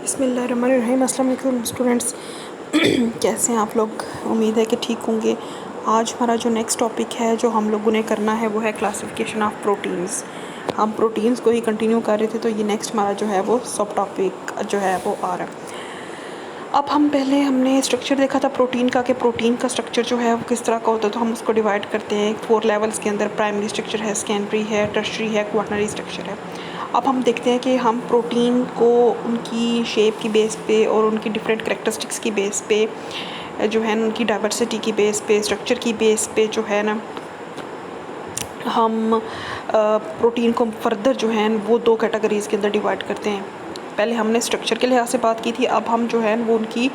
बिस्मिल्लाहिर्रहमानिर्रहीम। अस्सलाम वालेकुम स्टूडेंट्स। कैसे हैं आप लोग? उम्मीद है कि ठीक होंगे। आज हमारा जो नेक्स्ट टॉपिक है जो हम लोगों ने करना है वो है क्लासिफिकेशन ऑफ प्रोटीन्स। हम प्रोटीन्स को ही कंटिन्यू कर रहे थे, तो ये नेक्स्ट हमारा जो है वो सब टॉपिक जो है वो आ रहा है। अब हमने स्ट्रक्चर देखा था प्रोटीन का, कि प्रोटीन का स्ट्रक्चर जो है वो किस तरह का होता है। तो हम उसको डिवाइड करते हैं 4 लेवल्स के अंदर। प्राइमरी स्ट्रक्चर है, सेकेंडरी है, टर्शरी है, क्वाटरनरी स्ट्रक्चर है। अब हम देखते हैं कि हम प्रोटीन को उनकी शेप की बेस पे और उनकी डिफरेंट करेक्टरिस्टिक्स की बेस पे जो है उनकी डाइवर्सिटी की बेस पे, स्ट्रक्चर की बेस पे जो है ना, हम प्रोटीन को फर्दर जो है वो 2 कैटेगरीज़ के अंदर डिवाइड करते हैं। पहले हमने स्ट्रक्चर के लिहाज से बात की थी, अब हम जो है वो उनकी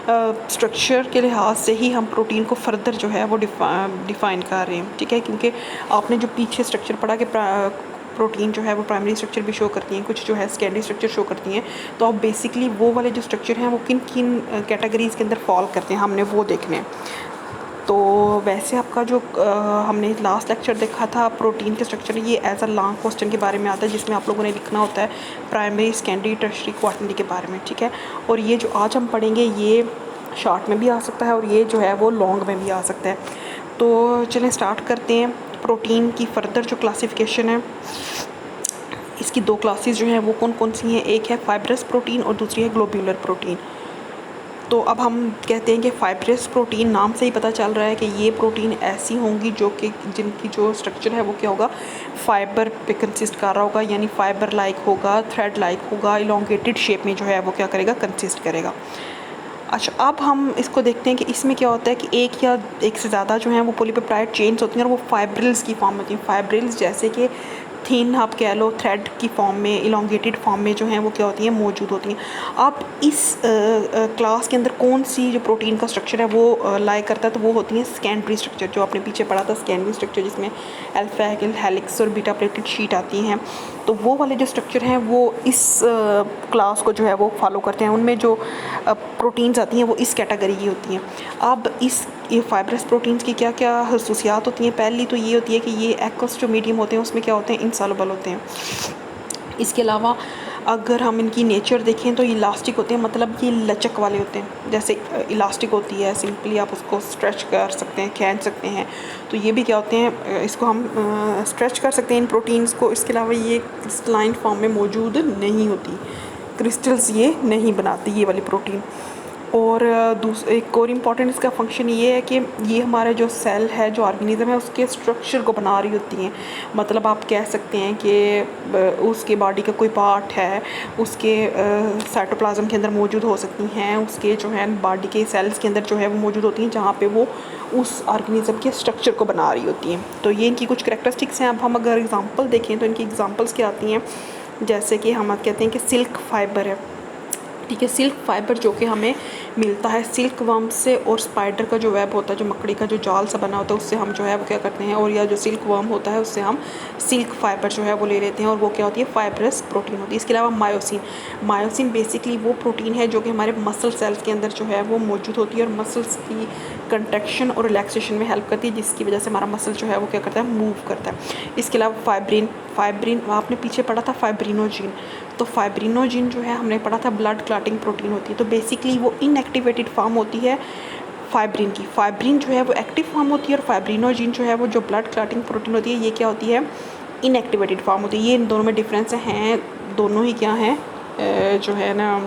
स्ट्रक्चर के लिहाज से ही हम प्रोटीन को फर्दर जो है वो डिफ़ाइन कर रहे हैं। ठीक है, क्योंकि आपने जो पीछे स्ट्रक्चर पढ़ा कि प्रोटीन जो है वो प्राइमरी स्ट्रक्चर भी शो करती हैं, कुछ जो है सेकेंडरी स्ट्रक्चर शो करती हैं। तो अब बेसिकली वो वाले जो स्ट्रक्चर हैं वो किन किन कैटेगरीज़ के अंदर फॉल करते हैं, हमने वो देखने हैं। तो वैसे आपका जो हमने लास्ट लेक्चर देखा था प्रोटीन के स्ट्रक्चर, ये एज अ लॉन्ग क्वेश्चन के बारे में आता है, जिसमें आप लोगों ने लिखना होता है प्राइमरी, सेकेंडरी, टर्शरी, क्वाटरनरी के बारे में। ठीक है, और ये जो आज हम पढ़ेंगे ये शॉर्ट में भी आ सकता है और ये जो है वो लॉन्ग में भी आ सकता है। तो चलें स्टार्ट करते हैं। प्रोटीन की फर्दर जो क्लासिफिकेशन है, इसकी 2 क्लासेस जो हैं वो कौन कौन सी हैं। एक है फाइब्रस प्रोटीन और दूसरी है ग्लोब्यूलर प्रोटीन। तो अब हम कहते हैं कि फाइब्रस प्रोटीन, नाम से ही पता चल रहा है कि ये प्रोटीन ऐसी होंगी जो कि जिनकी जो स्ट्रक्चर है वो क्या होगा, फाइबर पे कंसिस्ट कर रहा होगा, यानी फाइबर लाइक होगा, थ्रेड लाइक होगा, इलोंगेटेड शेप में जो है वो क्या करेगा, कंसिस्ट करेगा। अच्छा, अब हम इसको देखते हैं कि इसमें क्या होता है कि एक या एक से ज़्यादा जो हैं वो पॉलीपेप्टाइड चेन्स होती हैं और वो फाइब्रिल्स की फॉर्म होती हैं। फाइब्रिल्स जैसे कि थिन आप कह लो, थ्रेड की फॉर्म में, इलोंगेटेड फॉर्म में जो हैं वो क्या होती हैं, मौजूद होती हैं। अब इस क्लास के अंदर कौन सी जो प्रोटीन का स्ट्रक्चर है वो लाई करता है, तो वो होती हैं सेकेंडरी स्ट्रक्चर, जो आपने पीछे पढ़ा था सेकेंडरी स्ट्रक्चर, जिसमें अल्फा हेलिक्स और बीटा प्लेटेड शीट आती हैं। तो वो वाले जो स्ट्रक्चर हैं वो इस क्लास को जो है वो फॉलो करते हैं। उनमें जो प्रोटीन्स आती हैं वो इस कैटेगरी की होती हैं। अब ये फाइब्रस प्रोटीन्स की क्या क्या खसूसियात होती हैं। पहली तो ये होती है कि ये एक्वस जो मीडियम होते हैं उसमें क्या होते हैं, इंसॉल्युबल होते हैं। इसके अलावा अगर हम इनकी नेचर देखें तो इलास्टिक होते हैं, मतलब ये लचक वाले होते हैं। जैसे इलास्टिक होती है, सिंपली आप उसको स्ट्रेच कर सकते हैं, खींच सकते हैं। तो ये भी क्या होते हैं, इसको हम स्ट्रेच कर सकते हैं इन प्रोटीन्स को। इसके अलावा ये क्रिस्टलाइन फॉर्म में मौजूद नहीं होती, क्रिस्टल्स ये नहीं बनाती ये वाली प्रोटीन। और एक और इम्पॉर्टेंट इसका फंक्शन ये है कि ये हमारा जो सेल है, जो ऑर्गेनिज्म है, उसके स्ट्रक्चर को बना रही होती हैं। मतलब आप कह सकते हैं कि उसके बॉडी का कोई पार्ट है, उसके साइटोप्लाज्म के अंदर मौजूद हो सकती हैं, उसके जो है बॉडी के सेल्स के अंदर जो है वो मौजूद होती हैं, जहाँ पे वो उस ऑर्गेनिज्म के स्ट्रक्चर को बना रही होती हैं। तो ये इनकी कुछ करैक्टरिस्टिक्स हैं। अब हम अगर एग्जांपल देखें तो इनकी एग्जांपल्स क्या आती हैं, जैसे कि हम कहते हैं कि सिल्क फाइबर है। ठीक है, सिल्क फाइबर जो कि हमें मिलता है सिल्क वर्म से, और स्पाइडर का जो वेब होता है, जो मकड़ी का जो जाल सा बना होता है, उससे हम जो है वो क्या करते हैं, और या जो सिल्क वर्म होता है उससे हम सिल्क फाइबर जो है वो ले लेते हैं, और वो क्या होती है, फाइब्रस प्रोटीन होती है। इसके अलावा मायोसिन बेसिकली वो प्रोटीन है जो कि हमारे मसल सेल्स के अंदर जो है वो मौजूद होती है और मसल्स की कंट्रैक्शन और रिलैक्सेशन में हेल्प करती है, जिसकी वजह से हमारा मसल जो है वो क्या करता है, मूव करता है। इसके अलावा फाइब्रिन आपने पीछे पढ़ा था फाइब्रिनोजिन। तो फाइब्रिनोजिन जो है हमने पढ़ा था ब्लड क्लॉटिंग प्रोटीन होती है। तो बेसिकली वो इनएक्टिवेटेड फॉर्म होती है फाइब्रिन की। फाइब्रिन जो है वो एक्टिव फॉर्म होती है और फाइब्रिनोजिन जो है वो जो ब्लड क्लॉटिंग प्रोटीन होती है, ये क्या होती है, इनएक्टिवेटेड फॉर्म होती है। ये इन दोनों में डिफरेंस हैं, दोनों ही क्या हैं, जो है ना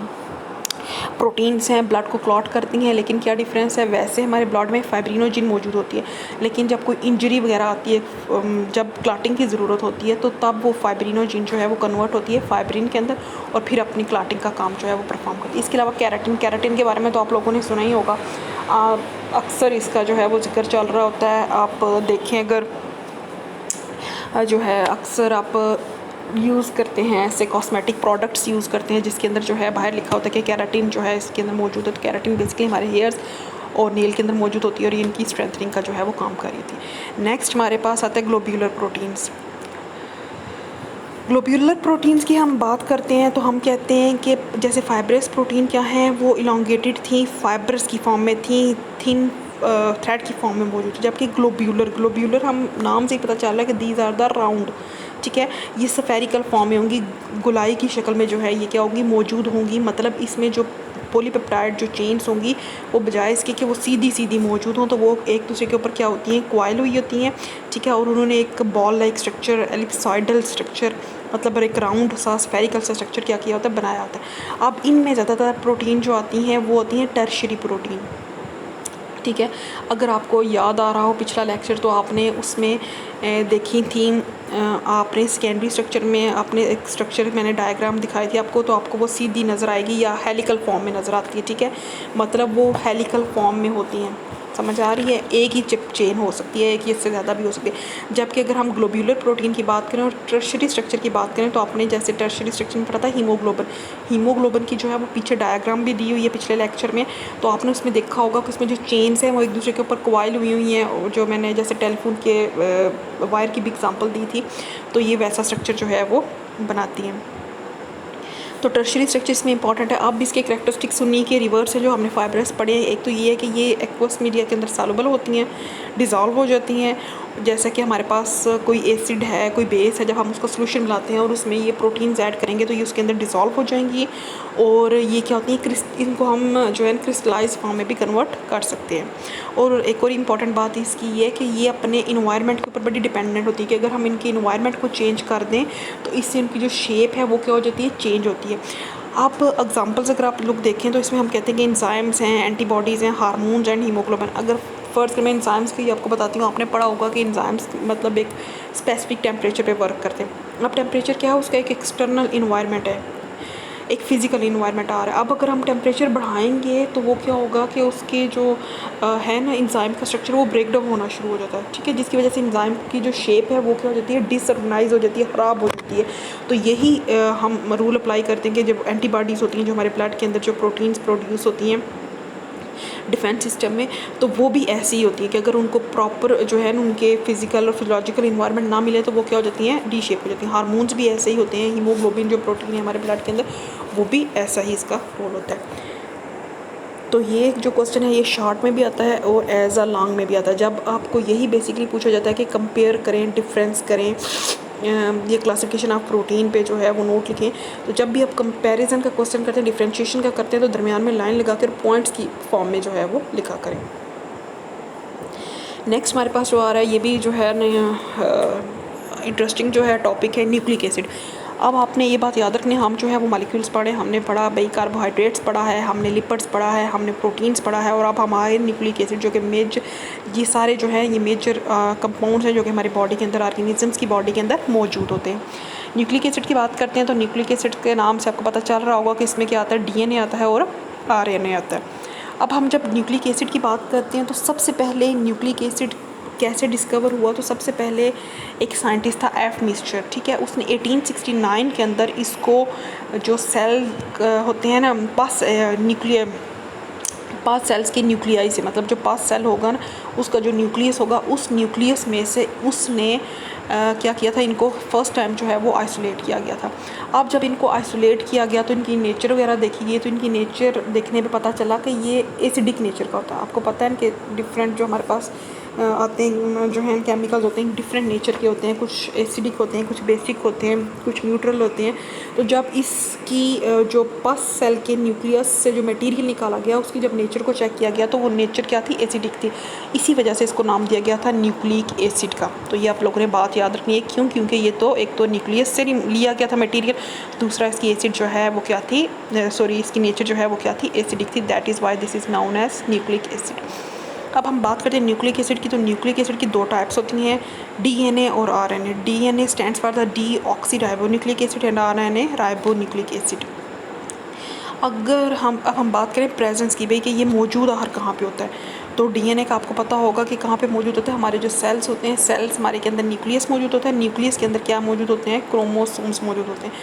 प्रोटीन्स हैं, ब्लड को क्लॉट करती हैं। लेकिन क्या डिफरेंस है, वैसे हमारे ब्लड में फाइब्रिनोजिन मौजूद होती है, लेकिन जब कोई इंजरी वगैरह आती है, जब क्लॉटिंग की ज़रूरत होती है, तो तब वो फाइब्रिनोजिन जो है वो कन्वर्ट होती है फाइब्रिन के अंदर और फिर अपनी क्लॉटिंग का काम जो है वो परफॉर्म करती है। इसके अलावा कैराटिन के बारे में तो आप लोगों ने सुना ही होगा, अक्सर इसका जो है वो जिक्र चल रहा होता है। आप देखें अगर जो है अक्सर आप यूज़ करते हैं, ऐसे कॉस्मेटिक प्रोडक्ट्स यूज़ करते हैं जिसके अंदर जो है बाहर लिखा होता है कि कैराटिन जो है इसके अंदर मौजूद है। तो कैराटिन बेसिकली हमारे हेयर्स और नेल के अंदर मौजूद होती है और ये इनकी स्ट्रेंथनिंग का जो है वो काम कर रही थी। नेक्स्ट हमारे पास आता है ग्लोब्यूलर प्रोटीन्स। ग्लोब्यूलर प्रोटीन्स की हम बात करते हैं तो हम कहते हैं कि जैसे फाइब्रस प्रोटीन क्या हैं, वो इलोंगेटेड थी, फाइब्रस की फॉर्म में थी, थिन थ्रेड की फॉर्म में मौजूद है। जबकि ग्लोब्यूलर हम नाम से ही पता चल रहा है कि दीज आर द राउंड, ठीक है, ये स्फेरिकल फॉर्म में होंगी, गोलाई की शक्ल में जो है ये क्या होंगी, मौजूद होंगी। मतलब इसमें जो पॉलीपेप्टाइड जो चेन्स होंगी वो बजाय इसके कि वो सीधी मौजूद हों तो वो एक दूसरे के ऊपर क्या होती हैं, क्वाइल हुई होती हैं, ठीक है। और उन्होंने एक बॉल लाइक स्ट्रक्चर, एलिप्सॉइडल स्ट्रक्चर, मतलब एक राउंड सा स्फेरिकल सा स्ट्रक्चर क्या किया होता है, बनाया होता है। अब इनमें ज़्यादातर प्रोटीन जो आती हैं वो होती हैं टर्शियरी प्रोटीन, ठीक है। अगर आपको याद आ रहा हो पिछला लेक्चर तो आपने उसमें देखी थी, आपने सेकेंडरी स्ट्रक्चर में आपने एक स्ट्रक्चर मैंने डायग्राम दिखाई थी आपको, तो आपको वो सीधी नज़र आएगी या हेलिकल फॉर्म में नज़र आती है, ठीक है। मतलब वो हेलिकल फॉर्म में होती हैं, समझ आ रही है। एक ही चिप चेन हो सकती है, एक ही इससे ज़्यादा भी हो सकती है। जबकि अगर हम ग्लोब्यूलर प्रोटीन की बात करें और टर्शियरी स्ट्रक्चर की बात करें तो आपने जैसे टर्शियरी स्ट्रक्चर में पढ़ा था हीमोग्लोबिन की जो है वो पीछे डायग्राम भी दी हुई है पिछले लेक्चर में, तो आपने उसमें देखा होगा कि उसमें जो चेन्स हैं वो एक दूसरे के ऊपर कॉइल हुई हैं, और जो मैंने जैसे टेलीफोन के वायर की भी एग्जांपल दी थी, तो ये वैसा स्ट्रक्चर जो है वो बनाती हैं। तो टर्शियरी स्ट्रक्चर इसमें इंपॉर्टेंट है। अब इसके करैक्टरिस्टिक्स सुनिए कि रिवर्स है जो हमने फाइब्रस पढ़े हैं। एक तो ये है कि ये एक्वस मीडिया के अंदर सॉल्युबल होती हैं, डिज़ोल्व हो जाती हैं। जैसे कि हमारे पास कोई एसिड है, कोई बेस है, जब हम उसको सोल्यूशन मिलाते हैं और उसमें ये प्रोटीन्स ऐड करेंगे तो ये उसके अंदर डिज़ोल्व हो जाएंगी, और ये क्या होती है, इनको हम जो है क्रिस्टलाइज फॉर्म में भी कन्वर्ट कर सकते हैं। और एक और इम्पॉर्टेंट बात इसकी ये है कि ये अपने इन्वायरमेंट के ऊपर बड़ी डिपेंडेंट होती है कि अगर हम इनके इन्वायरमेंट को चेंज कर दें तो इससे इनकी जो शेप है वो क्या हो जाती है, चेंज होती है। आप एग्जांपल्स अगर आप लोग देखें तो इसमें हम कहते हैं कि एंजाइम्स हैं, एंटीबॉडीज़ हैं, हार्मोन्स एंड हीमोग्लोबिन। अगर फर्स्ट मैं एंजाइम्स की आपको बताती हूँ, आपने पढ़ा होगा कि एंजाइम्स मतलब एक स्पेसिफिक टेम्परेचर पे वर्क करते हैं। अब टेम्परेचर क्या है, उसका एक एक्सटर्नल इन्वायरमेंट है, एक फ़िज़िकल इन्वायरमेंट आ रहा है। अब अगर हम टेम्परेचर बढ़ाएंगे तो वो क्या होगा कि उसके जो है ना एंजाइम का स्ट्रक्चर वो ब्रेक डाउन होना शुरू हो जाता है, ठीक है, जिसकी वजह से एंजाइम की जो शेप है वो क्या हो जाती है, डिसऑर्गेनाइज हो जाती है, ख़राब हो जाती है। तो यही हम रूल अप्लाई करते हैं कि जब एंटीबॉडीज़ होती हैं जो हमारे ब्लड के अंदर जो प्रोटीन्स प्रोड्यूस होती हैं डिफेंस सिस्टम में, तो वो भी ऐसी ही होती है कि अगर उनको प्रॉपर जो है ना उनके फिजिकल और फिजियोलॉजिकल इन्वायरमेंट ना मिले तो वो क्या हो जाती हैं, डी शेप हो जाती हैं। हार्मोन्स भी ऐसे ही होते हैं, हीमोग्लोबिन जो प्रोटीन है हमारे ब्लड के अंदर वो भी ऐसा ही इसका रोल होता है। तो ये जो क्वेश्चन है ये शॉर्ट में भी आता है और एज अ लॉन्ग में भी आता है। जब आपको यही बेसिकली पूछा जाता है कि कंपेयर करें, डिफरेंस करें, ये क्लासिफिकेशन आप प्रोटीन पे जो है वो नोट लिखें। तो जब भी आप कंपैरिजन का क्वेश्चन करते हैं, डिफरेंशिएशन का करते हैं, तो दरमियान में लाइन लगा कर पॉइंट्स की फॉर्म में जो है वो लिखा करें। नेक्स्ट हमारे पास जो आ रहा है ये भी जो है इंटरेस्टिंग जो है टॉपिक है न्यूक्लिक एसिड। अब आपने ये बात याद रखनी, हम जो है वो मॉलिक्यूल्स पढ़े, हमने पढ़ा भाई कार्बोहाइड्रेट्स पढ़ा है, हमने लिपिड्स पढ़ा है, हमने प्रोटीन्स पढ़ा है, और अब हमारे न्यूक्लिक एसिड जो कि मेजर, ये सारे जो है ये मेजर कंपाउंड्स हैं जो कि हमारी बॉडी के अंदर, ऑर्गेनिजम्स की बॉडी के अंदर मौजूद होते हैं। न्यूक्लिक एसिड की बात करते हैं तो न्यूक्लिक एसिड के नाम से आपको पता चल रहा होगा कि इसमें क्या आता है, DNA आता है और RNA आता है। अब हम जब न्यूक्लिक एसिड की बात करते हैं तो सबसे पहले न्यूक्लिक एसिड कैसे डिस्कवर हुआ, तो सबसे पहले एक साइंटिस्ट था एफ मिस्चर, ठीक है, उसने 1869 के अंदर इसको जो सेल होते हैं ना पास सेल्स के न्यूक्लियाई से, मतलब जो पास सेल होगा ना उसका जो न्यूक्लियस होगा, उस न्यूक्लियस में से उसने क्या किया था, इनको फर्स्ट टाइम जो है वो आइसोलेट किया गया था। अब जब इनको आइसोलेट किया गया तो इनकी नेचर वगैरह देखी गई, तो इनकी नेचर देखने पे पता चला कि ये एसिडिक नेचर का होता है। आपको पता है कि डिफरेंट जो हमारे पास आते हैं जो हैं केमिकल्स होते हैं डिफरेंट नेचर के होते हैं, कुछ एसिडिक होते हैं, कुछ बेसिक होते हैं, कुछ न्यूट्रल होते हैं। तो जब इसकी जो पस सेल के न्यूक्लियस से जो मटेरियल निकाला गया उसकी जब नेचर को चेक किया गया तो वो नेचर क्या थी, एसिडिक थी। इसी वजह से इसको नाम दिया गया था न्यूक्लिक एसिड का। तो ये आप लोगों ने बात याद रखनी है, क्योंकि ये तो एक तो न्यूक्लियस से लिया गया था मटेरियल, दूसरा इसकी एसिड जो है वो क्या थी, इसकी नेचर जो है वो क्या थी, एसिडिक थी। That is why this is known as nucleic acid. अब हम बात करते हैं न्यूक्लिक एसिड की, तो न्यूक्लिक एसिड की दो टाइप्स होती हैं, DNA और RNA। DNA stands for the D oxy ribo nucleic acid and RNA ribo nucleic acid. अब हम बात करें प्रेजेंस की, भाई कि ये मौजूद आखिर कहाँ पे होता है, तो DNA का आपको पता होगा कि कहाँ पे मौजूद होता है, हमारे जो सेल्स होते हैं, सेल्स हमारे के अंदर न्यूक्लियस मौजूद होता है, न्यूक्लियस के अंदर क्या मौजूद होते हैं, क्रोमोसोम्स मौजूद होते हैं।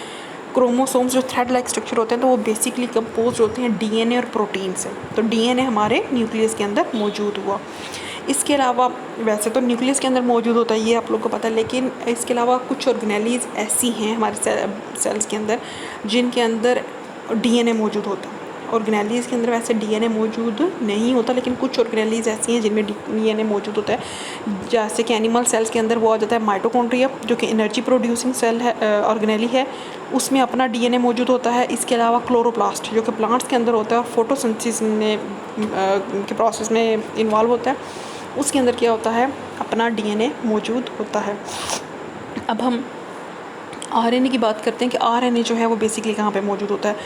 क्रोमोसोम्स जो थ्रेड लाइक स्ट्रक्चर होते हैं तो वो बेसिकली कंपोज होते हैं DNA और प्रोटीन से। तो DNA हमारे न्यूक्लियस के अंदर मौजूद हुआ। इसके अलावा वैसे तो न्यूक्लियस के अंदर मौजूद होता है, ये आप लोग को पता है, लेकिन इसके अलावा कुछ ऑर्गेनेलीज ऐसी हैं हमारे सेल्स के अंदर जिनके अंदर DNA मौजूद होता है। ऑर्गेनेलीज़ के अंदर वैसे डीएनए मौजूद नहीं होता, लेकिन कुछ ऑर्गेनेलीज़ ऐसी हैं जिनमें डीएनए मौजूद होता है। जैसे कि एनिमल सेल्स के अंदर वो आ जाता है माइटोकॉन्ड्रिया, जो कि एनर्जी प्रोड्यूसिंग सेल है, ऑर्गेनेली है, उसमें अपना डीएनए मौजूद होता है। इसके अलावा क्लोरोप्लास्ट जो कि प्लांट्स के अंदर होता है और फोटोसिंथेसिस के प्रोसेस में इन्वॉल्व होता है, उसके अंदर क्या होता है, अपना डीएनए मौजूद होता है। अब हम आरएनए की बात करते हैं कि आरएनए जो है वो बेसिकली कहाँ पे मौजूद होता है।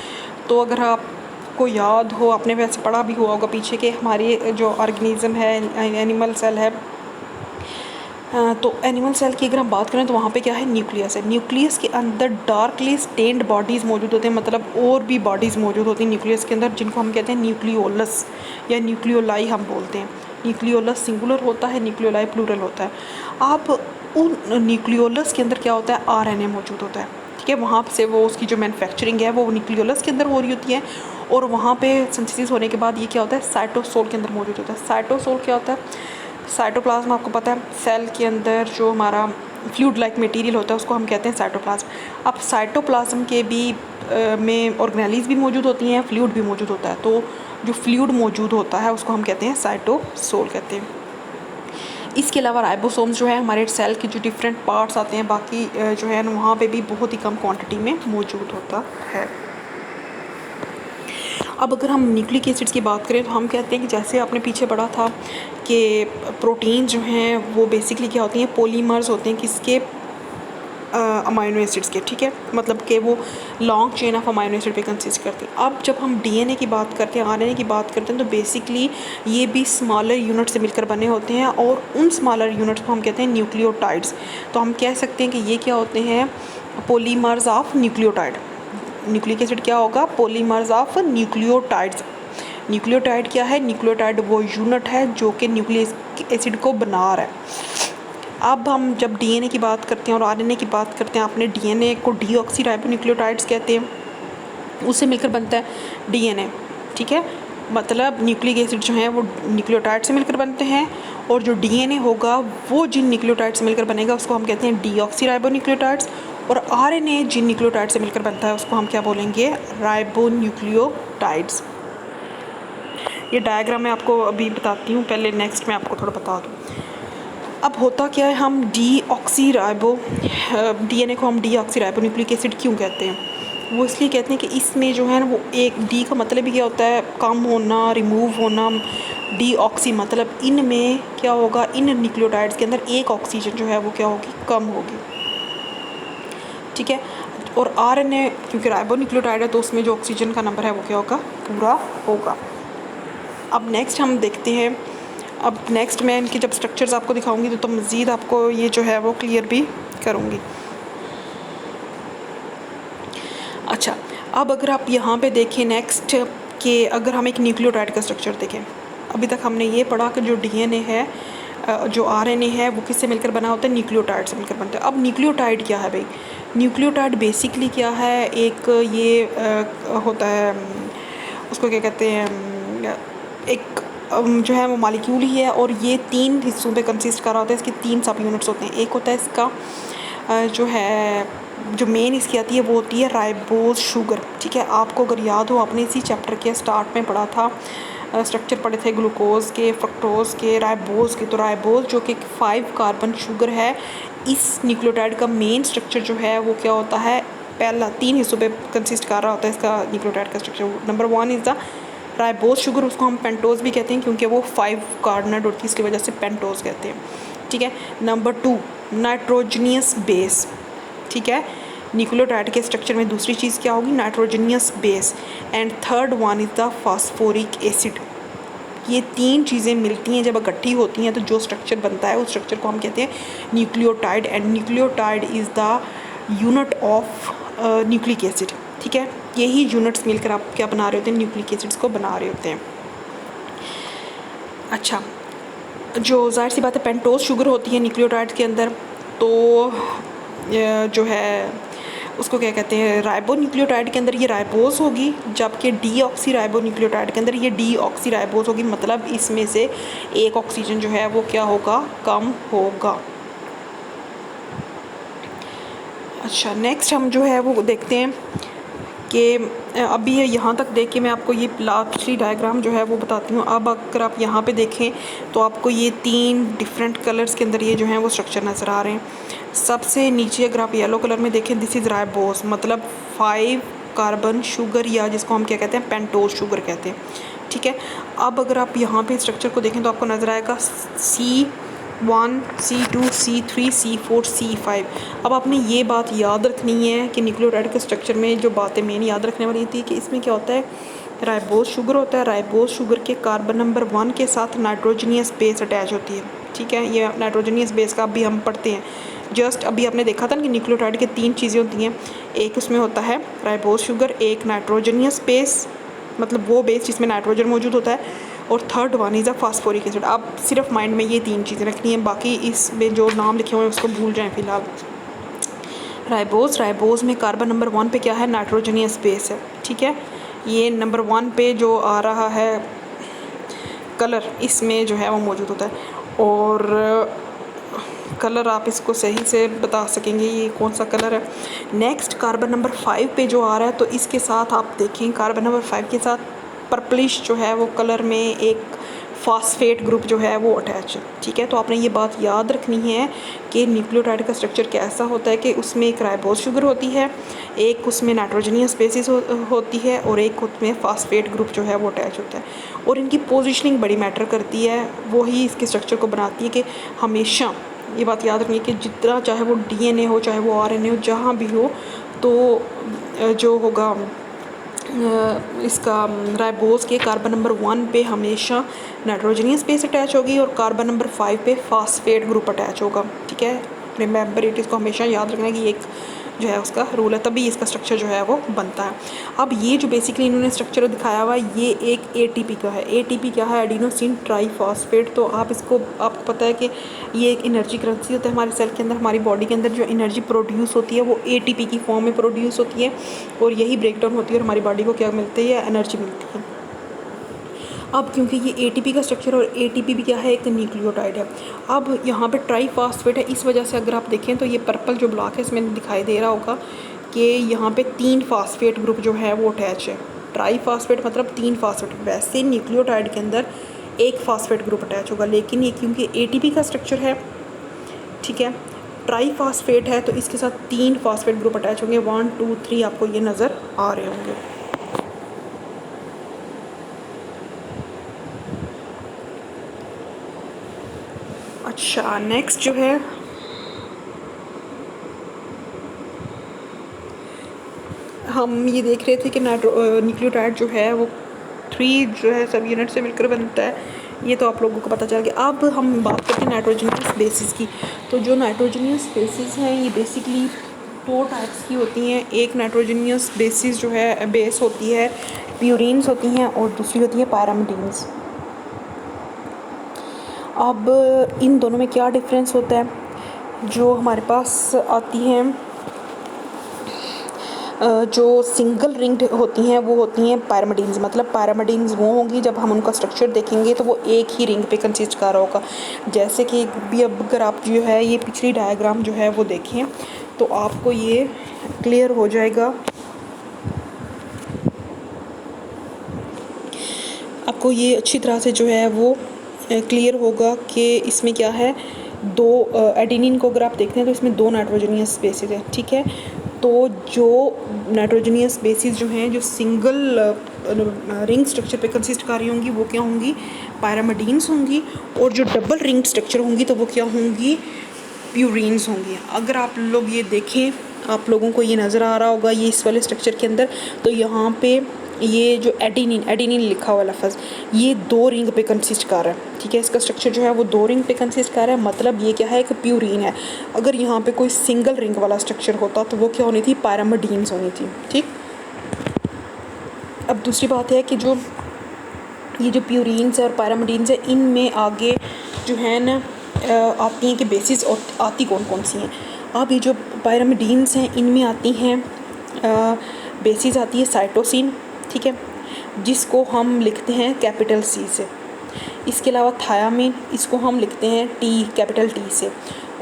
तो अगर आपको याद हो, आपने वैसे पढ़ा भी हुआ होगा पीछे के हमारी जो ऑर्गेनिज़म है, एनिमल सेल है, तो एनिमल सेल की अगर हम बात करें तो वहाँ पे क्या है, न्यूक्लियस है। न्यूक्लियस के अंदर डार्कली स्टेन्ड बॉडीज़ मौजूद होते हैं, मतलब और भी बॉडीज़ मौजूद होती हैं न्यूक्लियस के अंदर, जिनको हम कहते हैं न्यूक्लियोलस या न्यूक्लियोलाई हम बोलते हैं। न्यूक्लियोलस सिंगुलर होता है, न्यूक्लियोलाई प्लूरल होता है। अब उन न्यूक्लियोलस के अंदर क्या होता है, आरएनए मौजूद होता है, ठीक है। वहाँ से वो उसकी जो मैन्युफैक्चरिंग है वो न्यूक्लियोलस के अंदर हो रही होती है, और वहाँ पे सिंथेसिस होने के बाद ये क्या होता है, साइटोसोल के अंदर मौजूद होता है। साइटोसोल क्या होता है, साइटोप्लाज्म आपको पता है, सेल के अंदर जो हमारा फ्लूइड लाइक मटेरियल होता है उसको हम कहते हैं साइटोप्लाज्म। अब साइटोप्लाज्म के भी में ऑर्गेनेलीज़ भी मौजूद होती हैं, फ्लूइड भी मौजूद होता है। तो जो फ्लूइड मौजूद होता है उसको हम कहते हैं साइटोसोल कहते हैं। इसके अलावा राइबोसोम्स जो है हमारे सेल के जो डिफरेंट पार्ट्स आते हैं, बाकी जो है वहाँ पे भी बहुत ही कम क्वांटिटी में मौजूद होता है। अब अगर हम न्यूक्लिक एसिड्स की बात करें तो हम कहते हैं कि जैसे आपने पीछे पढ़ा था कि प्रोटीन जो हैं वो बेसिकली क्या होती हैं, पॉलीमर्स होते हैं किसके, अमाइनो एसिड्स के, ठीक है, मतलब कि वो long chain of amino acid पे कंसिस्ट करते हैं। अब जब हम डीएनए की बात करते हैं, आरएनए की बात करते हैं, तो बेसिकली ये भी स्मॉलर यूनिट से मिलकर बने होते हैं, और उन स्मॉलर यूनिट्स को हम कहते हैं न्यूक्लियोटाइड्स। तो हम कह सकते हैं कि ये क्या होते हैं, polymers of nucleotide. Nucleic acid क्या होगा, पॉलीमर्स ऑफ न्यूक्लियोटाइड्स। न्यूक्लियोटाइड क्या है, न्यूक्लियोटाइड वो यूनिट है जो कि न्यूक्लिक एसिड को बना रहा है। अब हम जब डीएनए की बात करते हैं और आरएनए की बात करते हैं, आपने डीएनए को डीऑक्सीराइबोन्यूक्लियोटाइड्स कहते हैं, उससे मिलकर बनता है डीएनए, ठीक है। मतलब न्यूक्लिक एसिड जो हैं वो न्यूक्लियोटाइड से मिलकर बनते हैं, और जो डीएनए होगा वो जिन न्यूक्लियोटाइड से मिलकर बनेगा उसको हम कहते हैं डीऑक्सीराइबोन्यूक्लियोटाइड्स, और आरएनए जिन न्यूक्लियोटाइड से मिलकर बनता है उसको हम क्या बोलेंगे, राइबोन्यूक्लियोटाइड्स। ये डायग्राम मैं आपको अभी बताती हूँ, पहले नेक्स्ट मैं आपको थोड़ा बता दूँ। अब होता क्या है, हम डीएनए को हम डीऑक्सीराइबोन्यूक्लिक एसिड क्यों कहते हैं, वो इसलिए कहते हैं कि इसमें जो है ना वो एक डी का मतलब ही क्या होता है, कम होना, रिमूव होना। डीऑक्सी मतलब इनमें क्या होगा, इन न्यूक्लियोटाइड्स के अंदर एक ऑक्सीजन जो है वो क्या होगी, कम होगी, ठीक है। और आरएनए क्योंकि राइबोन्यूक्लियोटाइड है तो उसमें जो ऑक्सीजन का नंबर है वो क्या होगा, पूरा होगा। अब नेक्स्ट हम देखते हैं, अब नेक्स्ट मैं इनके जब स्ट्रक्चर्स आपको दिखाऊंगी तो मज़ीद आपको ये जो है वो क्लियर भी करूँगी। अच्छा, अब अगर आप यहाँ पे देखें नेक्स्ट कि अगर हम एक न्यूक्लियोटाइड का स्ट्रक्चर देखें, अभी तक हमने ये पढ़ा कि जो डीएनए है, जो आरएनए है वो किससे मिलकर बना होता है, न्यूक्लियोटाइड से मिलकर बनता है। अब न्यूक्लियोटाइड क्या है भाई, न्यूक्लियोटाइड बेसिकली क्या है, एक ये होता है, उसको क्या कहते हैं, एक जो है वो मालिक्यूल ही है, और ये 3 हिस्सों पे कंसिस्ट कर रहा होता है। इसके 3 सब यूनिट्स होते हैं। एक होता है इसका जो है, जो मेन इसकी आती है वो होती है राइबोज शुगर, ठीक है। आपको अगर याद हो, आपने इसी चैप्टर के स्टार्ट में पढ़ा था, स्ट्रक्चर पढ़े थे ग्लूकोज के, फ्रक्टोज के, राइबोज के। तो राइबोज जो कि 5 कार्बन शुगर है, इस न्यूक्लियोटाइड का मेन स्ट्रक्चर जो है वो क्या होता है, पहला 3 हिस्सों पे कंसिस्ट कर रहा होता है इसका न्यूक्लियोटाइड का structure. Number 1 is the ribose sugar, उसको हम पेंटोज भी कहते हैं क्योंकि वो 5 कार्बोनेट होती है, इसकी वजह से पेंटोज कहते हैं, ठीक है। नंबर 2 नाइट्रोजनियस बेस, ठीक है। न्यूक्लियोटाइड के स्ट्रक्चर में दूसरी चीज़ क्या होगी, nitrogenous base. And third one is the phosphoric acid. ये 3 चीज़ें मिलती हैं, जब इकट्ठी होती हैं तो जो स्ट्रक्चर बनता है उस स्ट्रक्चर को हम कहते हैं nucleotide. And nucleotide is the unit of nucleic acid, ठीक है। यही यूनिट्स मिलकर आप क्या बना रहे होते हैं, न्यूक्लिक एसिड्स को बना रहे होते हैं। अच्छा, जो जाहिर सी बात है पेंटोज शुगर होती है न्यूक्लियोटाइड के अंदर, तो जो है उसको क्या कहते हैं, राइबोन्यूक्लियोटाइड के अंदर ये राइबोज होगी, जबकि डीऑक्सीराइबोन्यूक्लियोटाइड के अंदर ये डीऑक्सीराइबोज होगी। मतलब इसमें से एक ऑक्सीजन जो है वो क्या होगा, कम होगा। अच्छा, नेक्स्ट हम जो है वो देखते हैं कि अभी ये यहाँ तक देख के मैं आपको ये पिछली डायग्राम जो है वो बताती हूँ। अब अगर आप यहाँ पे देखें तो आपको ये 3 डिफरेंट कलर्स के अंदर ये जो हैं वो स्ट्रक्चर नज़र आ रहे हैं। सबसे नीचे अगर आप येलो कलर में देखें, दिस इज़ राइबोस, मतलब 5 कार्बन शुगर, या जिसको हम क्या कहते हैं, पेंटोज शुगर कहते हैं, ठीक है। अब अगर आप यहाँ पे स्ट्रक्चर को देखें तो आपको नज़र आएगा C1, C2, C3, C4, C5। अब आपने ये बात याद रखनी है कि न्यूक्लियोटाइड के स्ट्रक्चर में जो बातें मेन याद रखने वाली थी कि इसमें क्या होता है, राइबोस शुगर होता है। राइबोस शुगर के कार्बन नंबर 1 के साथ नाइट्रोजनियस बेस अटैच होती है, ठीक है। ये नाइट्रोजनियस बेस का अभी हम पढ़ते हैं। जस्ट अभी आपने देखा था ना कि न्यूक्लियोटाइड की 3 चीज़ें होती हैं, एक उसमें होता है राइबोस शुगर, एक नाइट्रोजनियस बेस मतलब वो बेस जिसमें नाइट्रोजन मौजूद होता है, और third one is a phosphoric acid. आप सिर्फ माइंड में ये 3 चीज़ें रखनी है, बाकी इसमें जो नाम लिखे हुए हैं उसको भूल जाएं फ़िलहाल। राइबोस में कार्बन नंबर 1 पे क्या है, नाइट्रोजनियस बेस है, ठीक है। ये नंबर 1 पे जो आ रहा है कलर, इसमें जो है वो मौजूद होता है। और कलर आप इसको सही से बता सकेंगे ये कौन सा कलर है। नेक्स्ट कार्बन नंबर 5 पे जो आ रहा है, तो इसके साथ आप देखें कार्बन नंबर 5 के साथ पर्पलिश जो है वो कलर में एक फास्फेट ग्रुप जो है वो अटैच है, ठीक है। तो आपने ये बात याद रखनी है कि न्यूक्लियोटाइड का स्ट्रक्चर कैसा होता है कि उसमें एक राइबोस शुगर होती है, एक उसमें नाइट्रोजनियस बेसिस होती है, और एक उसमें फास्फेट ग्रुप जो है वो अटैच होता है। और इनकी पोजिशनिंग बड़ी मैटर करती है, वही इसके स्ट्रक्चर को बनाती है कि हमेशा ये बात याद रखनी है कि जितना चाहे वो DNA हो, चाहे वो RNA हो, जहाँ भी हो, तो जो होगा इसका राइबोस के कार्बन नंबर 1 पे हमेशा नाइट्रोजनियस बेस अटैच होगी और कार्बन नंबर 5 पे फास्फेट ग्रुप अटैच होगा, ठीक है। रिमेंबर इट, इसको हमेशा याद रखना है कि एक जो है उसका रूल है, तभी इसका स्ट्रक्चर जो है वो बनता है। अब ये जो बेसिकली इन्होंने स्ट्रक्चर दिखाया हुआ है, ये एक ATP का है। ATP क्या है, एडिनोसिन ट्राईफॉस्फेट। तो आप इसको, आपको पता है कि ये एक एनर्जी करेंसी होता है हमारे सेल के अंदर, हमारी बॉडी के अंदर जो एनर्जी प्रोड्यूस होती है वो ATP की फॉर्म में प्रोड्यूस होती है, और यही ब्रेक डाउन होती है और हमारी बॉडी को क्या मिलती है, एनर्जी मिलती है। अब क्योंकि ये ATP का स्ट्रक्चर और ATP भी क्या है, एक न्यूक्लियोटाइड है। अब यहाँ पे ट्राईफॉस्फेट है, इस वजह से अगर आप देखें तो ये पर्पल जो ब्लॉक है इसमें दिखाई दे रहा होगा कि यहाँ पे 3 फास्फेट ग्रुप जो है वो अटैच है। ट्राईफॉस्फेट मतलब 3 फास्फेट। वैसे न्यूक्लियोटाइड के अंदर एक फास्फेट ग्रुप अटैच होगा, लेकिन ये क्योंकि ATP का स्ट्रक्चर है, ठीक है, ट्राईफॉस्फेट है, तो इसके साथ 3 फास्फेट ग्रुप अटैच होंगे। 1 2 3 आपको ये नज़र आ रहे होंगे। अच्छा, नेक्स्ट जो है हम ये देख रहे थे कि न्यूक्लियोटाइड जो है वो 3 जो है सब यूनिट से मिलकर बनता है, ये तो आप लोगों को पता चल गया। अब हम बात करते हैं नाइट्रोजनियस बेसिस की। तो जो नाइट्रोजनियस बेसिस हैं ये बेसिकली 2 टाइप्स की होती हैं। एक नाइट्रोजनियस बेसिस जो है बेस होती है प्यूरीन्स होती हैं, और दूसरी होती है पायरामिडीन्स। अब इन दोनों में क्या डिफरेंस होता है, जो हमारे पास आती हैं जो सिंगल रिंग्ड होती हैं वो होती हैं पायरामिडीन्स। मतलब पायरामिडीन्स वो होंगी जब हम उनका स्ट्रक्चर देखेंगे तो वो एक ही रिंग पे कंसिस्ट कर रहा होगा। जैसे कि भी अब अगर आप जो है ये पिछली डायग्राम जो है वो देखें तो आपको ये क्लियर हो जाएगा, आपको ये अच्छी तरह से जो है वो क्लियर होगा कि इसमें क्या है। 2 एडेनिन को अगर आप देखते हैं तो इसमें 2 नाइट्रोजनियस बेसिस है, ठीक है। तो जो नाइट्रोजनियस बेसिस जो हैं जो सिंगल रिंग स्ट्रक्चर पे कंसिस्ट कर रही होंगी वो क्या होंगी, पायरामिडीन्स होंगी। और जो डबल रिंग स्ट्रक्चर होंगी तो वो क्या होंगी, प्यूरीन्स होंगी। अगर आप लोग ये देखें, आप लोगों को ये नज़र आ रहा होगा ये इस वाले स्ट्रक्चर के अंदर, तो यहाँ पे ये जो एडेनिन लिखा हुआ लफ्ज़ ये 2 रिंग पे कंसिस्ट कर रहा है, ठीक है। इसका स्ट्रक्चर जो है वो 2 रिंग पे कंसिस्ट कर रहा है, मतलब ये क्या है, एक प्यूरीन है। अगर यहाँ पे कोई सिंगल रिंग वाला स्ट्रक्चर होता तो वो क्या होनी थी, पायरामिडीन्स होनी थी, ठीक। अब दूसरी बात है कि जो ये जो प्यूरीन्स है और पायरामिडीन्स है इनमें आगे जो है ना आती हैं कि बेसिस आती कौन कौन सी हैं। अब ये जो पायरामिडीन्स हैं इनमें आती हैं बेसिस आती है साइटोसिन, ठीक है, जिसको हम लिखते हैं कैपिटल C से। इसके अलावा थायामीन, इसको हम लिखते हैं कैपिटल T से।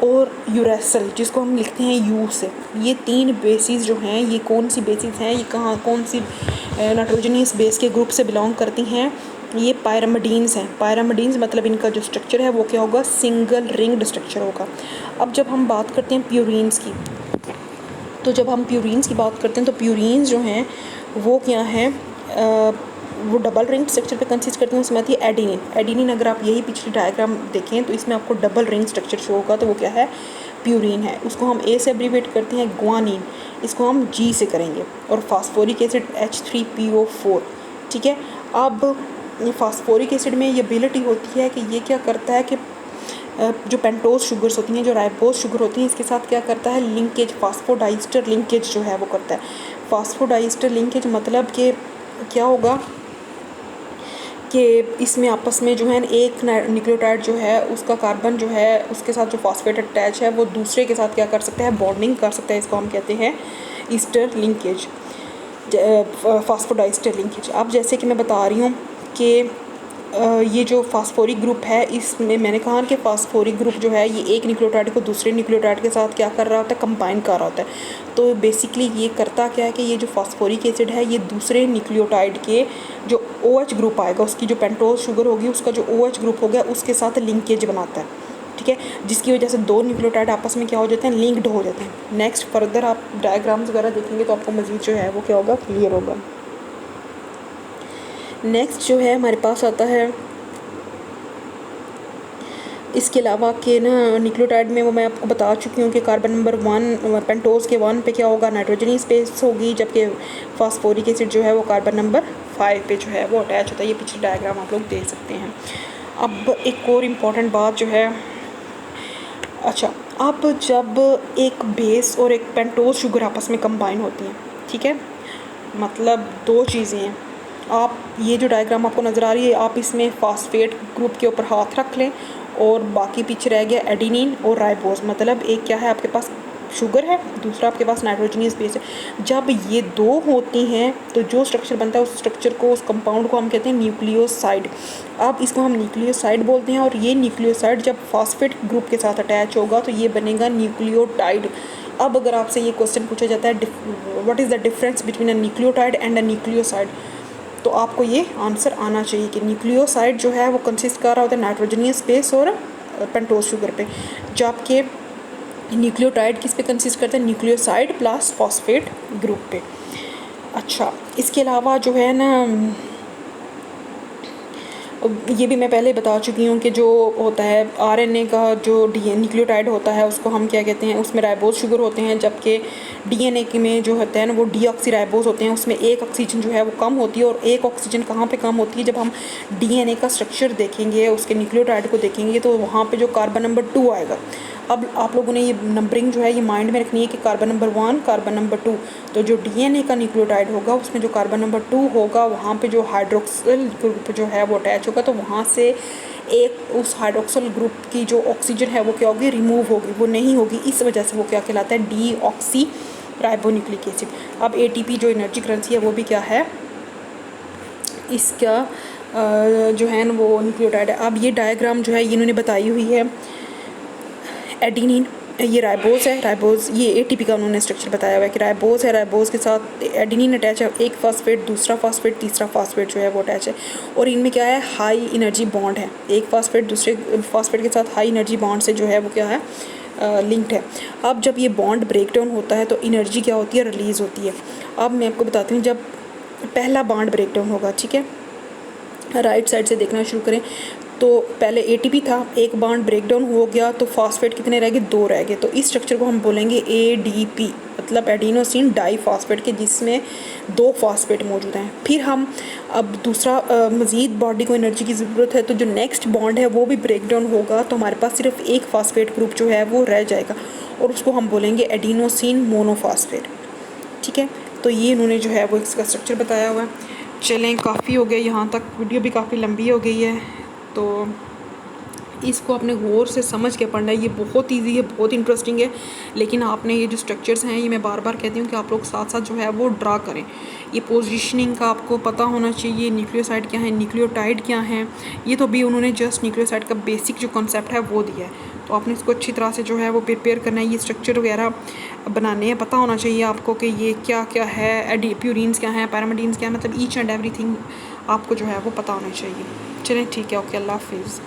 और यूरेसिल जिसको हम लिखते हैं यू से। ये 3 बेसिस जो हैं, ये कौन सी बेसिस हैं, ये कौन सी नाइट्रोजनियस बेस के ग्रुप से बिलोंग करती हैं? ये पायरामिडीन्स हैं। पायरामिडीन्स मतलब इनका जो स्ट्रक्चर है वो क्या होगा? सिंगल रिंग्ड स्ट्रक्चर होगा। अब जब हम बात करते हैं प्यूरीन्स की, तो जब हम प्यूरीन्स की बात करते हैं तो प्यूरीन्स जो हैं वो क्या हैं? वो डबल रिंग स्ट्रक्चर पे कंसिस्ट करती हैं। उसमें आती है एडिनिन। एडिनिन अगर आप यही पिछली डायग्राम देखें तो इसमें आपको डबल रिंग स्ट्रक्चर शो होगा, तो वो क्या है? प्यूरीन है। उसको हम ए से एब्रीवेट करते हैं ग्वानिन, इसको हम जी से करेंगे। और फास्फोरिक एसिड H3PO4, ठीक है। अब ये फास्फोरिक एसिड में ये एबिलिटी होती है कि ये क्या करता है कि जो पेंटोज शुगर्स होती हैं, जो राइबोज शुगर होती हैं, इसके साथ क्या करता है? लिंकेज, फास्फोडाइस्टर लिंकेज जो है वो करता है। फास्फोडाइस्टर लिंकेज मतलब कि क्या होगा कि इसमें आपस में जो है एक न्यूक्लियोटाइड जो है उसका कार्बन जो है उसके साथ जो फॉस्फेट अटैच है वो दूसरे के साथ क्या कर सकता है? बॉन्डिंग कर सकता है। इसको हम कहते हैं ईस्टर लिंकेज, फास्फोडाइस्टर लिंकेज। अब जैसे कि मैं बता रही हूँ कि ये जो फास्फोरिक ग्रुप है, इसमें मैंने कहा कि फास्फोरिक ग्रुप जो है ये एक न्यूक्लियोटाइड को दूसरे न्यूक्लियोटाइड के साथ क्या कर रहा होता है? कंबाइन कर रहा होता है। तो बेसिकली ये करता क्या है कि ये जो फास्फोरिक एसिड है ये दूसरे न्यूक्लियोटाइड के जो OH ग्रुप आएगा, उसकी जो पेंटोज शुगर होगी उसका जो OH ग्रुप हो गया उसके साथ लिंकेज बनाता है, ठीक है, जिसकी वजह से 2 न्यूक्लियोटाइड आपस में क्या हो जाते हैं? लिंक्ड हो जाते हैं। नेक्स्ट फर्दर आप डायग्राम्स वगैरह देखेंगे तो आपको मज़ीद जो है वो क्या होगा? क्लियर होगा। नेक्स्ट जो है हमारे पास आता है इसके अलावा के ना न्यूक्लियोटाइड में, वो मैं आपको बता चुकी हूँ कि कार्बन नंबर 1 पेंटोज के 1 पे क्या होगा? नाइट्रोजनस बेस होगी, जबकि फास्फोरिक एसिड जो है वो कार्बन नंबर 5 पे जो है वो अटैच होता है। ये पिछले डायग्राम आप लोग देख सकते हैं। अब एक और इम्पॉर्टेंट बात जो है, अच्छा, अब जब एक बेस और एक पेंटोज शुगर आपस में कंबाइन होती हैं, ठीक है, मतलब 2 चीज़ें हैं। आप ये जो डायग्राम आपको नज़र आ रही है, आप इसमें फास्फेट ग्रुप के ऊपर हाथ रख लें और बाकी पीछे रह गया एडिनिन और राइबोज। मतलब एक क्या है आपके पास? शुगर है, दूसरा आपके पास नाइट्रोजनियस बेस है। जब ये 2 होती हैं तो जो स्ट्रक्चर बनता है उस स्ट्रक्चर को, उस कंपाउंड को हम कहते हैं न्यूक्लियोसाइड। अब इसको हम न्यूक्लियोसाइड बोलते हैं। और ये न्यूक्लियोसाइड जब फास्फेट ग्रुप के साथ अटैच होगा तो ये बनेगा न्यूक्लियोटाइड। अब अगर आपसे ये क्वेश्चन पूछा जाता है what is the difference between a nucleotide and a nucleoside, तो आपको ये आंसर आना चाहिए कि न्यूक्लियोसाइड जो है वो कंसिस्ट कर रहा होता है नाइट्रोजनियस बेस और पेंटोज शुगर पे, जबकि न्यूक्लियोटाइड किस पे कंसिस्ट करता है? न्यूक्लियोसाइड प्लस फॉस्फेट ग्रुप पे। अच्छा, इसके अलावा जो है ना, ये भी मैं पहले बता चुकी हूँ कि जो होता है RNA का जो न्यूक्लियोटाइड होता है उसको हम क्या कहते हैं? उसमें राइबोज शुगर होते हैं, जबकि DNA के में जो होता है ना वो डीऑक्सी होते हैं। उसमें एक ऑक्सीजन जो है वो कम होती है। और एक ऑक्सीजन कहाँ पे कम होती है? जब हम DNA का स्ट्रक्चर देखेंगे, उसके न्यूक्लियोटाइड को देखेंगे तो वहाँ पे जो कार्बन नंबर 2 आएगा। अब आप लोगों ने ये नंबरिंग जो है ये माइंड में रखनी है कि कार्बन नंबर 1, कार्बन नंबर 2, तो जो DNA का न्यूक्लियोटाइड होगा उसमें जो कार्बन नंबर 2 होगा वहाँ पे जो हाइड्रोक्सिल ग्रुप जो है वो अटैच होगा, तो वहाँ से एक उस हाइड्रोक्सिल ग्रुप की जो ऑक्सीजन है वो क्या होगी? रिमूव होगी, वो नहीं होगी। इस वजह से वो क्या कहलाता है? Deoxy ribonucleic acid. अब ATP जो एनर्जी करेंसी है वो भी क्या है? इसका जो है ना वो न्यूक्लियोटाइड है। अब ये डायग्राम जो है ये इन्होंने बताई हुई है। एडिनिन, ये राइबोज है, राइबोज ये ATP का उन्होंने स्ट्रक्चर बताया हुआ है कि राइबोज है, राइबोज के साथ एडिनिन अटैच है, एक फास्फेट, दूसरा फास्फेट, तीसरा फास्फेट जो है वो अटैच है। और इनमें क्या है? हाई एनर्जी बॉन्ड है। एक फास्फेट दूसरे फास्फेट के साथ हाई एनर्जी बॉन्ड से जो है वो क्या है? लिंक्ड है। अब जब ये बॉन्ड ब्रेक डाउन होता है तो एनर्जी क्या होती है? रिलीज़ होती है। अब मैं आपको बताती हूँ, जब पहला बॉन्ड ब्रेक डाउन होगा, ठीक है, राइट साइड से देखना शुरू करें तो पहले ATP था, एक बॉन्ड ब्रेक डाउन हो गया तो फास्फेट कितने रह गए? 2 रह गए। तो इस स्ट्रक्चर को हम बोलेंगे ADP, मतलब एडिनोसिन डाईफॉस्फेट के, जिसमें 2 फास्फेट मौजूद हैं। फिर हम अब दूसरा मज़ीद बॉडी को एनर्जी की ज़रूरत है तो जो नेक्स्ट बॉन्ड है वो भी ब्रेक डाउन होगा, तो हमारे पास सिर्फ एक फास्फेट ग्रुप जो है वो रह जाएगा और उसको हम बोलेंगे एडिनोसिन मोनोफॉस्फेट, ठीक है। तो ये इन्होंने जो है वो इसका स्ट्रक्चर बताया हुआ है। चलें, काफ़ी हो गया यहाँ तक, वीडियो भी काफ़ी लंबी हो गई है, तो इसको अपने गौर से समझ के पढ़ना है। ये बहुत इजी है, बहुत इंटरेस्टिंग है, लेकिन आपने ये जो स्ट्रक्चर्स हैं ये मैं बार बार कहती हूँ कि आप लोग साथ साथ जो है वो ड्रा करें। ये पोजीशनिंग का आपको पता होना चाहिए, न्यूक्लियोसाइड क्या है, न्यूक्लियोटाइड क्या है, ये तो भी उन्होंने जस्ट न्यूक्लियोसाइड का बेसिक जो कॉन्सेप्ट है वो दिया है। तो आपने इसको अच्छी तरह से जो है वो प्रिपेयर करना है। ये स्ट्रक्चर वगैरह बनाने हैं, पता होना चाहिए आपको कि ये क्या क्या है, प्यूरीन्स क्या हैं, पैरामीडीन्स क्या है, मतलब ईच एंड एवरीथिंग आपको जो है वो पता होना चाहिए। चलें ठीक है, ओके, अल्लाह हाफिज़।